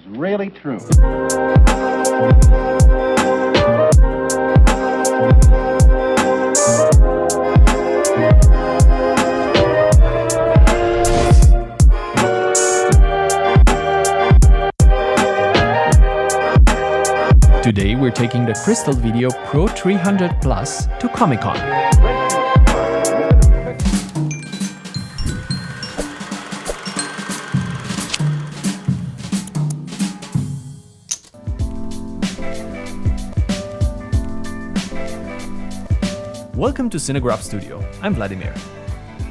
is really true. Today we're taking the CVW PRO300 PLUS to Comic-Con. Welcome to Cinegraf Studio, I'm Vladimir.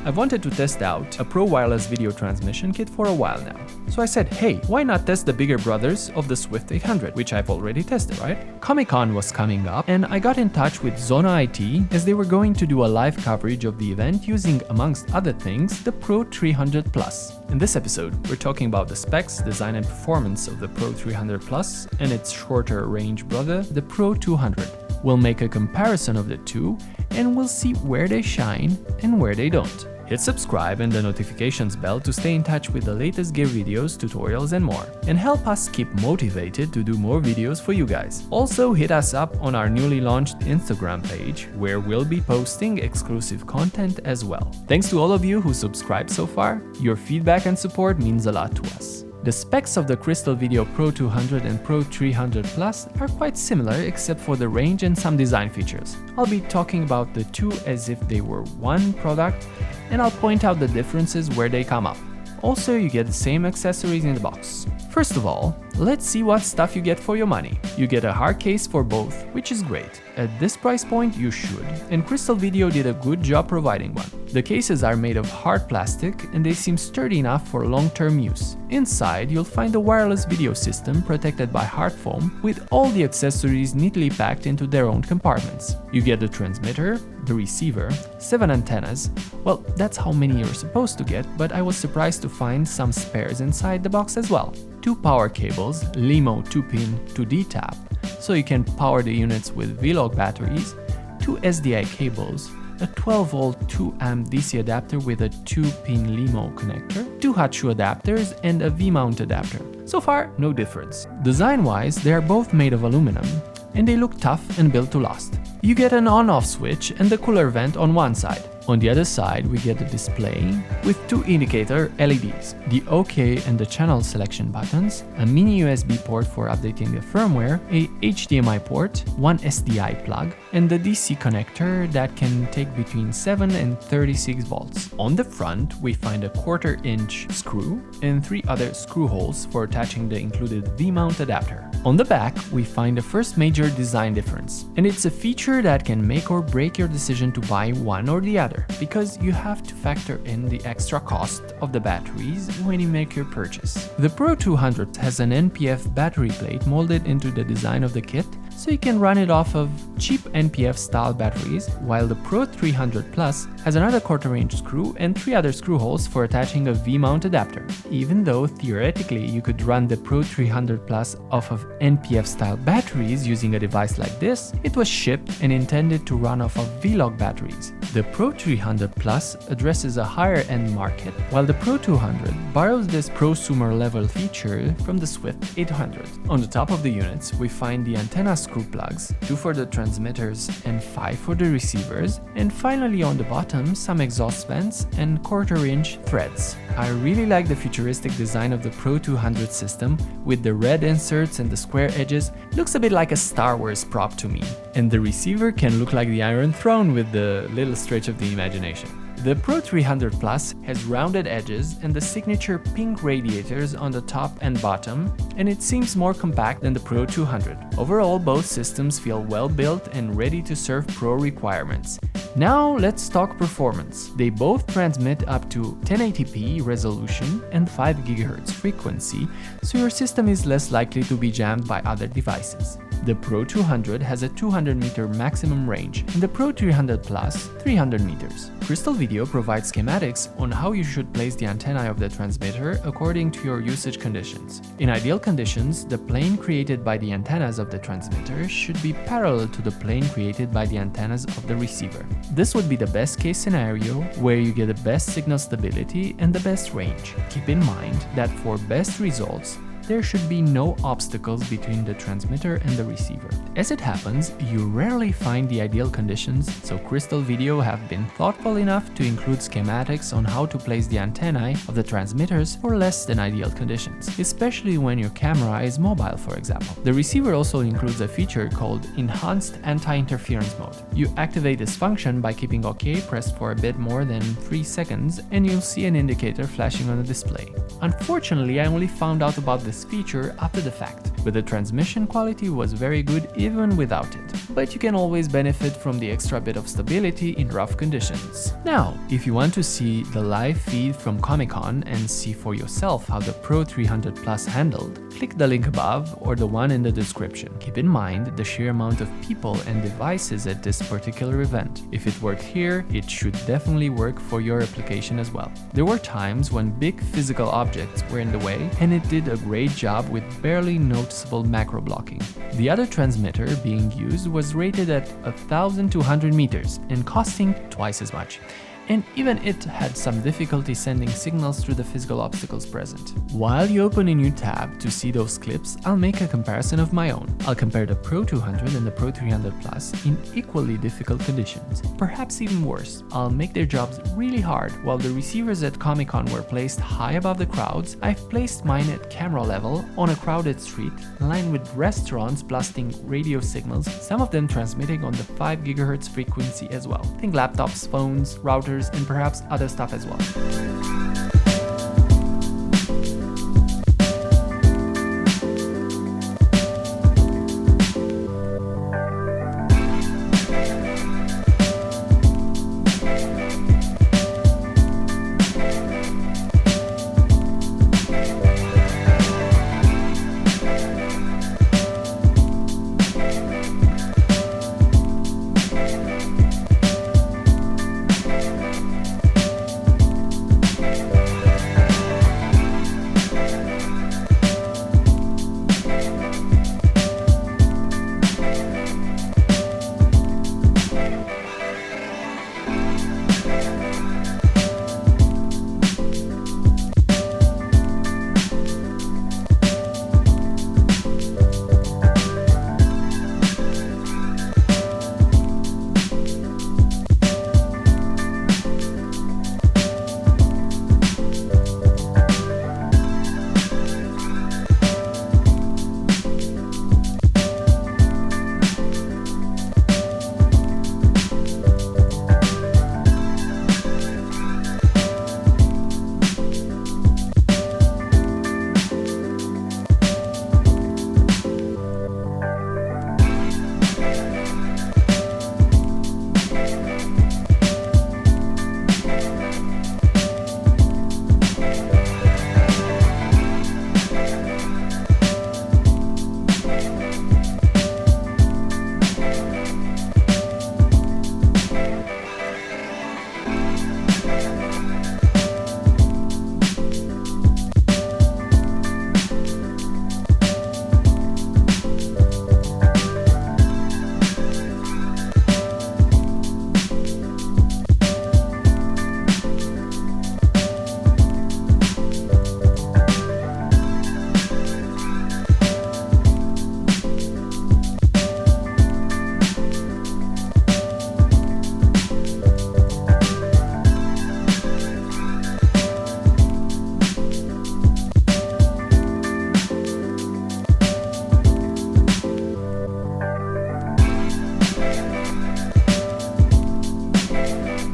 I've wanted to test out a Pro wireless video transmission kit for a while now. So I said, hey, why not test the bigger brothers of the Swift 800, which I've already tested, right? Comic-Con was coming up and I got in touch with Zona IT as they were going to do a live coverage of the event using, amongst other things, the PRO300 PLUS. In this episode, we're talking about the specs, design and performance of the PRO300 PLUS and its shorter range brother, the PRO200. We'll make a comparison of the two and we'll see where they shine and where they don't. Hit subscribe and the notifications bell to stay in touch with the latest gear videos, tutorials and more, and help us keep motivated to do more videos for you guys. Also hit us up on our newly launched Instagram page, where we'll be posting exclusive content as well. Thanks to all of you who subscribed so far, your feedback and support means a lot to us. The specs of the CVW PRO200 and PRO300 PLUS are quite similar except for the range and some design features. I'll be talking about the two as if they were one product, and I'll point out the differences where they come up. Also, you get the same accessories in the box. First of all, let's see what stuff you get for your money. You get a hard case for both, which is great. At this price point, you should, and CVW did a good job providing one. The cases are made of hard plastic and they seem sturdy enough for long-term use. Inside, you'll find a wireless video system protected by hard foam with all the accessories neatly packed into their own compartments. You get the transmitter, the receiver, 7 antennas. Well, that's how many you're supposed to get, but I was surprised to find some spares inside the box as well. 2 power cables, LiMo 2-pin 2D tap, so you can power the units with V-Log batteries, 2 SDI cables, a 12-volt 2-amp DC adapter with a 2-pin LiMo connector, 2 hot shoe adapters, and a V-mount adapter. So far, no difference. Design-wise, they are both made of aluminum, and they look tough and built to last. You get an on-off switch and the cooler vent on one side. On the other side, we get a display with 2 indicator LEDs, the OK and the channel selection buttons, a mini USB port for updating the firmware, a HDMI port, 1 SDI plug, and the DC connector that can take between 7 and 36 volts. On the front, we find a 1/4-inch screw and 3 other screw holes for attaching the included V-mount adapter. On the back, we find the first major design difference, and it's a feature that can make or break your decision to buy one or the other, because you have to factor in the extra cost of the batteries when you make your purchase. The PRO200 has an NPF battery plate molded into the design of the kit, so you can run it off of cheap NPF style batteries, while the PRO300 PLUS has another 1/4-inch screw and 3 other screw holes for attaching a V-mount adapter. Even though theoretically you could run the PRO300 PLUS off of NPF style batteries using a device like this, it was shipped and intended to run off of V-Log batteries. The PRO300 PLUS addresses a higher end market, while the PRO200 borrows this prosumer level feature from the Swift 800. On the top of the units, we find the antenna screw plugs, 2 for the transmitters and 5 for the receivers, and finally on the bottom some exhaust vents and 1/4-inch threads. I really like the futuristic design of the PRO200 system with the red inserts and the square edges. Looks a bit like a Star Wars prop to me. And the receiver can look like the Iron Throne with the little stretch of the imagination. The PRO300 PLUS has rounded edges and the signature pink radiators on the top and bottom, and it seems more compact than the PRO200. Overall, both systems feel well built and ready to serve pro requirements. Now let's talk performance. They both transmit up to 1080p resolution and 5 GHz frequency, so your system is less likely to be jammed by other devices. The PRO200 has a 200 meter maximum range and the PRO300 PLUS 300 meters. CVW provides schematics on how you should place the antennae of the transmitter according to your usage conditions. In ideal conditions, the plane created by the antennas of the transmitter should be parallel to the plane created by the antennas of the receiver. This would be the best case scenario where you get the best signal stability and the best range. Keep in mind that for best results, there should be no obstacles between the transmitter and the receiver. As it happens, you rarely find the ideal conditions, so Crystal Video have been thoughtful enough to include schematics on how to place the antennae of the transmitters for less than ideal conditions, especially when your camera is mobile, for example. The receiver also includes a feature called Enhanced Anti-Interference Mode. You activate this function by keeping OK pressed for a bit more than 3 seconds, and you'll see an indicator flashing on the display. Unfortunately, I only found out about this feature after the fact, but the transmission quality was very good even without it. But you can always benefit from the extra bit of stability in rough conditions. Now, if you want to see the live feed from Comic-Con and see for yourself how the Pro300 PLUS handled, click the link above or the one in the description. Keep in mind the sheer amount of people and devices at this particular event. If it worked here, it should definitely work for your application as well. There were times when big physical objects were in the way, and it did a great job with barely noticeable macro blocking. The other transmitter being used was rated at 1,200 meters and costing twice as much. And even it had some difficulty sending signals through the physical obstacles present. While you open a new tab to see those clips, I'll make a comparison of my own. I'll compare the Pro200 and the Pro300 PLUS in equally difficult conditions, perhaps even worse. I'll make their jobs really hard. While the receivers at Comic-Con were placed high above the crowds, I've placed mine at camera level on a crowded street, lined with restaurants blasting radio signals, some of them transmitting on the 5 GHz frequency as well. Think laptops, phones, routers, and perhaps other stuff as well.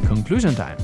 Conclusion time.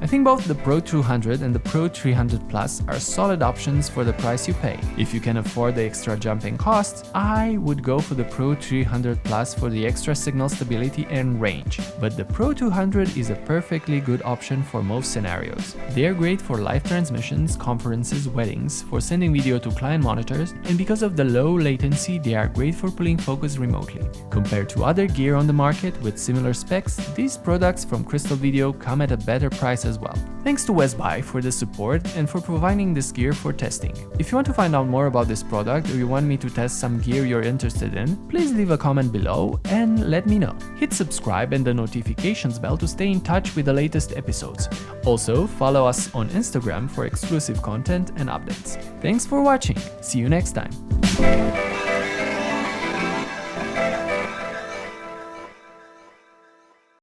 I think both the Pro200 and the Pro300 PLUS are solid options for the price you pay. If you can afford the extra jumping costs, I would go for the Pro300 PLUS for the extra signal stability and range. But the Pro200 is a perfectly good option for most scenarios. They are great for live transmissions, conferences, weddings, for sending video to client monitors, and because of the low latency, they are great for pulling focus remotely. Compared to other gear on the market with similar specs, these products from Crystal Video come at a better price as well. Thanks to Westbuy for the support and for providing this gear for testing. If you want to find out more about this product or you want me to test some gear you're interested in, please leave a comment below and let me know. Hit subscribe and the notifications bell to stay in touch with the latest episodes. Also, follow us on Instagram for exclusive content and updates. Thanks for watching. See you next time.